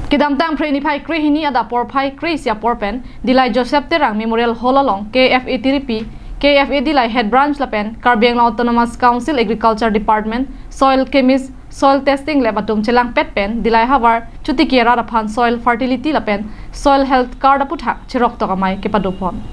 Kidam tang preni phai kri hini ada por phai kri sia por pen dilai Joseph Terang Memorial Hall along KFA tiripi KFA dilai head branch la pen Karbiang Autonomous Council Agriculture Department Soil Chemist Soil Testing Lab atum chelang pet pen dilai hawar chuti kera raphan soil fertility la pen soil health card aphuthak cheroktok amai ke padopon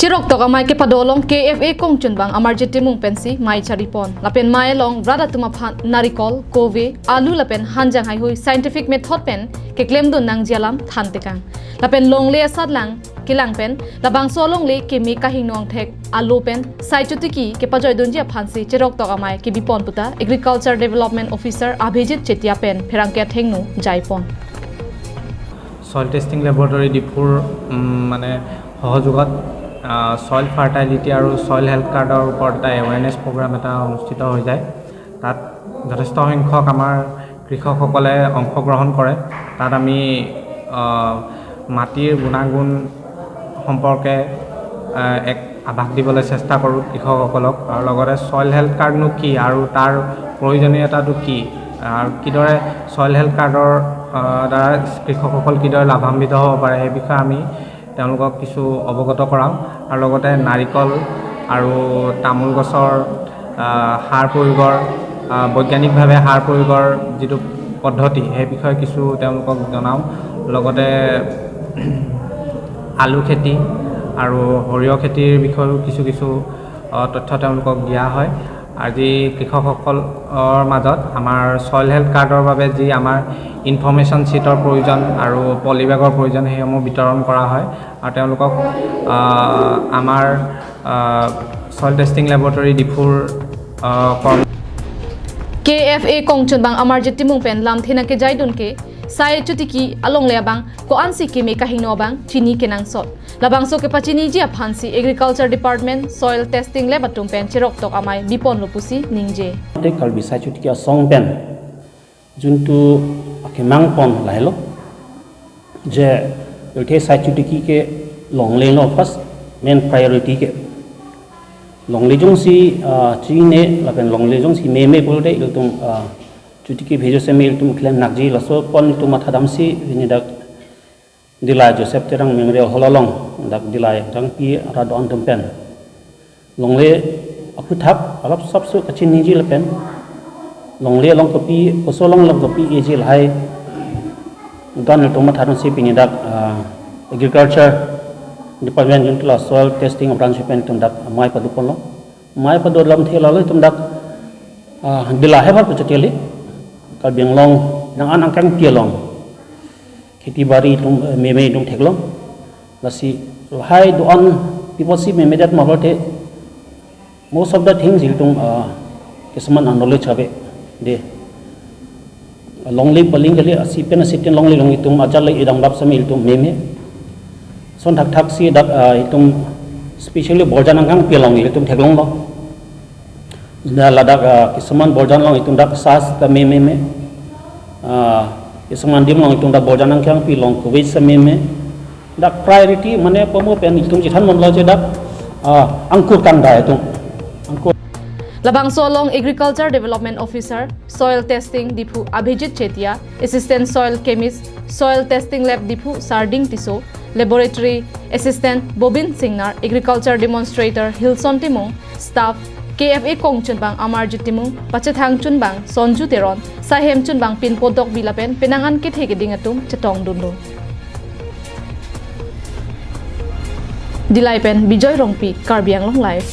cheroktok amai ke padolong KFA kongchun bang amarjeti mung pensi mai charipon lapen mai long rada tuma phan narikol kove alu lapen hanjang hai hui scientific method pen ke claim dun nang jalam than tekang lapen long le sadlang kilang pen labang solong le ke mi kahing nong thek alu pen sai chutiki ke pajoy dunjia phansi cheroktok amai ke bipon puta agriculture development officer abhijit chetia pen pherangke thengnu jaipon soil testing laboratory dipur mane সহযোগত soil fertility আৰু soil health cardৰ ওপৰত এটা awareness program এটা অনুষ্ঠিত হৈ যায় তাত যথেষ্ট সংখ্যক আমাৰ কৃষকসকলে অংশগ্ৰহণ কৰে তাত আমি মাটিৰ গুণাগুণ সম্পৰ্কে এক আভাস দিবলৈ চেষ্টা কৰোঁ কৃষকসকলক আৰু লগতে soil health cardনো কি আৰু তাৰ প্ৰয়োজনীয়তাটো কি আৰু কিদৰে soil health cardৰ দ্বাৰা কৃষকসকল কিদৰে লাভান্বিত হ'ব পাৰে এই বিষয়ে আমি তেওঁলোকক কিছু অৱগত কৰাম আৰু লগতে নাৰিকল আৰু তামোল গছৰ সাৰ প্ৰয়োগৰ বৈজ্ঞানিকভাৱে সাৰ প্ৰয়োগৰ যিটো পদ্ধতি সেই বিষয়ে কিছু তেওঁলোকক জনাও লগতে আলু খেতি আৰু সৰিয়হ খেতিৰ বিষয়েও কিছু তথ্য তেওঁলোকক দিয়া হয় আজি কৃষকসকলৰ মাজত আমাৰ soil health cardৰ বাবে যি আমাৰ ইনফৰমেশ্যন शीটৰ প্ৰয়োজন আৰু পলিবেগৰ প্ৰয়োজন সেইসমূহ বিতৰণ কৰা হয় আৰু তেওঁলোকক আমাৰ soil testing laboratory ডিফুৰ KFA kongchun bang amarjeti mung pen lam thina ke jaidun ke sai chutiki along le bang ko ansi ke me kahino bang chini kenang sot labang so ke pachini ji aphansi agriculture department soil testing lab atum pen cheroktok amai bipon lopusi ningje te kalbi sai chutiki song pen juntu akemang pon lailo je yote sai chutiki ke long le no first main priority ke long le jong si chine la pen long le jong si me pol de tum chutiki bhejo se mail tum claim nakji laso pon tum mathadam si ni dak dilai Joseph Terang Memorial Hall along dak dilai jang pi radon tum pen long le aphuthak alap sabsu kachin ni ji la pen long le long kopi kosolong long kopi eji lai dan tum mathadam si pi ni dak agriculture department juntu soil testing branch pen tum dak amai padupon lo mai padolam thela lo tum dak dilai hebat pacheli Karbiang long nang anang kang tialong kheti bari tum meme tum theklong lasi hai doan people see meme that malote most of the things tum kesaman knowledge habe de longli paling kali asi pen asitin longli long tum ajal le idang lap samil tum meme son thak thak si dak tum especially borjanang kang tialong tum theklong lo na ladak kesaman borjan long itung dak sas ta meme kesaman dim long itung dak borjanang kang pi long kuwait sa meme dak priority mane pomo pen itung jithan mon lo je dak angkur kan da itung angkur labang solong agriculture development officer soil testing dipu abhijit chetia assistant soil chemist soil testing lab dipu sarding tiso laboratory assistant bobin singnar agriculture demonstrator hilson timong staff KFA kongchun bang amarjit timung pachethang chun bang sonju teron sahem chun bang pin podok bilapen penangan ke thege dingatum chetong dundu dilai pen bijoy rongpi Karbiang long live